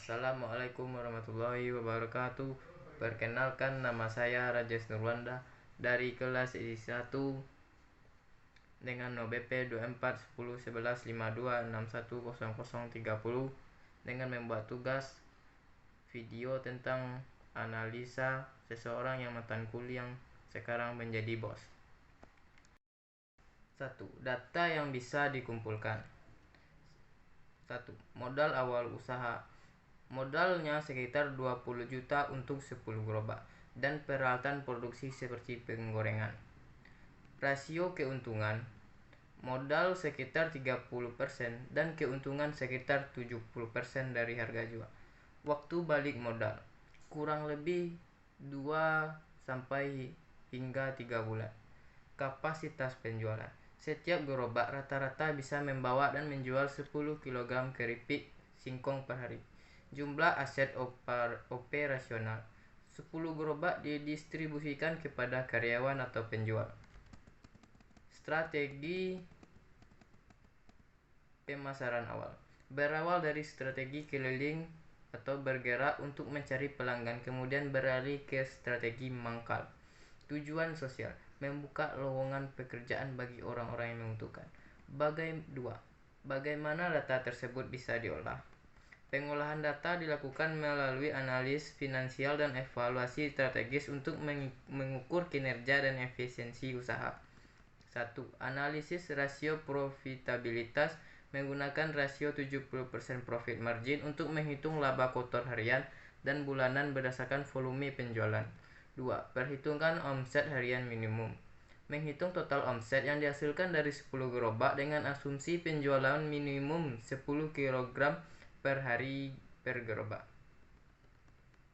Assalamualaikum warahmatullahi wabarakatuh. Perkenalkan, nama saya Rajes Nurwanda dari kelas I1 dengan NOBP 24101152610030 dengan membuat tugas video tentang analisa seseorang yang mantan kuli yang sekarang menjadi bos. 1. Data yang bisa dikumpulkan. 1. Modal awal usaha. Modalnya sekitar 20 juta untuk 10 gerobak dan peralatan produksi seperti penggorengan. Rasio keuntungan. Modal sekitar 30% dan keuntungan sekitar 70% dari harga jual. Waktu balik modal kurang lebih 2 sampai hingga 3 bulan. Kapasitas penjualan. Setiap gerobak rata-rata bisa membawa dan menjual 10 kg keripik singkong per hari. Jumlah aset operasional 10 gerobak didistribusikan kepada karyawan atau penjual. Strategi pemasaran awal. Berawal dari strategi keliling atau bergerak untuk mencari pelanggan, kemudian beralih ke strategi mangkal. Tujuan sosial, membuka lowongan pekerjaan bagi orang-orang yang membutuhkan. Bagaimana data tersebut bisa diolah? Pengolahan data dilakukan melalui analisis finansial dan evaluasi strategis untuk mengukur kinerja dan efisiensi usaha. 1. Analisis rasio profitabilitas menggunakan rasio 70% profit margin untuk menghitung laba kotor harian dan bulanan berdasarkan volume penjualan. 2. Perhitungkan omset harian minimum. Menghitung total omset yang dihasilkan dari 10 gerobak dengan asumsi penjualan minimum 10 kg per hari per gerobak.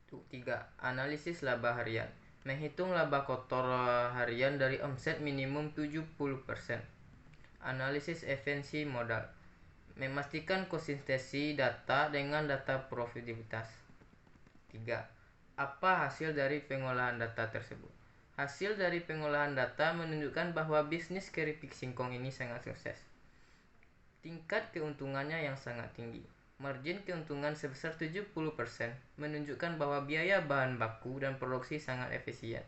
3. Analisis laba harian. Menghitung laba kotor harian dari omset minimum 70%. Analisis efisiensi modal. Memastikan konsistensi data dengan data profitabilitas. 3. Apa hasil dari pengolahan data tersebut? Hasil dari pengolahan data menunjukkan bahwa bisnis keripik singkong ini sangat sukses. Tingkat keuntungannya yang sangat tinggi. Margin keuntungan sebesar 70% menunjukkan bahwa biaya bahan baku dan produksi sangat efisien.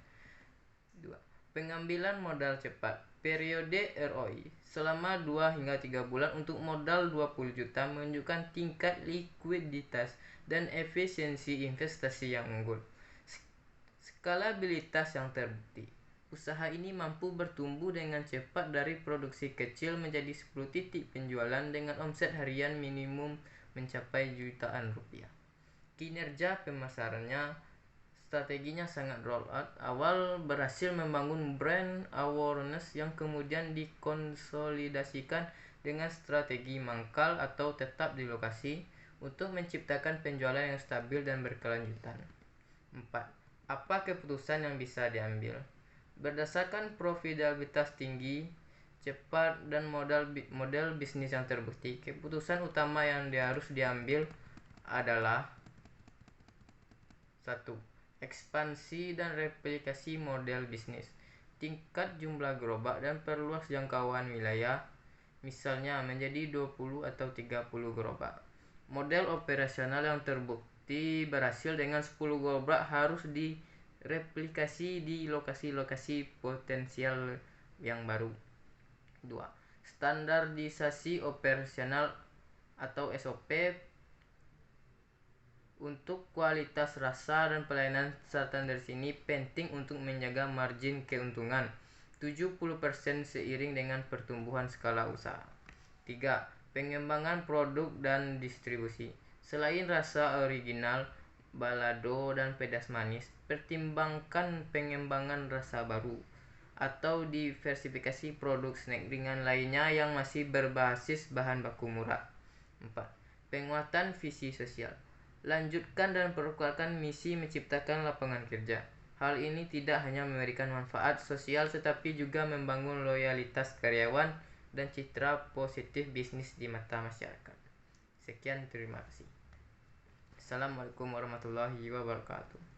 2. Pengambilan modal cepat. Periode ROI selama 2 hingga 3 bulan untuk modal 20 juta menunjukkan tingkat likuiditas dan efisiensi investasi yang unggul. Skalabilitas yang terbukti. Usaha ini mampu bertumbuh dengan cepat dari produksi kecil menjadi 10 titik penjualan dengan omset harian minimum mencapai jutaan rupiah. Kinerja pemasarannya, strateginya sangat roll out. Awal berhasil membangun brand awareness yang kemudian dikonsolidasikan dengan strategi mangkal atau tetap di lokasi untuk menciptakan penjualan yang stabil dan berkelanjutan. 4. Apa keputusan yang bisa diambil? Berdasarkan profitabilitas tinggi, cepat, dan model bisnis yang terbukti, keputusan utama yang harus diambil adalah 1. Ekspansi dan replikasi model bisnis. Tingkat jumlah gerobak dan perluas jangkauan wilayah, misalnya menjadi 20 atau 30 gerobak. Model operasional yang terbukti berhasil dengan 10 gerobak harus direplikasi di lokasi-lokasi potensial yang baru. 2. Standarisasi operasional atau SOP untuk kualitas rasa dan pelayanan. Standar ini penting untuk menjaga margin keuntungan 70% seiring dengan pertumbuhan skala usaha. 3. Pengembangan produk dan distribusi. Selain rasa original, balado, dan pedas manis, pertimbangkan pengembangan rasa baru atau diversifikasi produk snack ringan lainnya yang masih berbasis bahan baku murah. 4. Penguatan visi sosial. Lanjutkan dan perkuatkan misi menciptakan lapangan kerja. Hal ini tidak hanya memberikan manfaat sosial tetapi juga membangun loyalitas karyawan dan citra positif bisnis di mata masyarakat. Sekian, terima kasih. Assalamualaikum warahmatullahi wabarakatuh.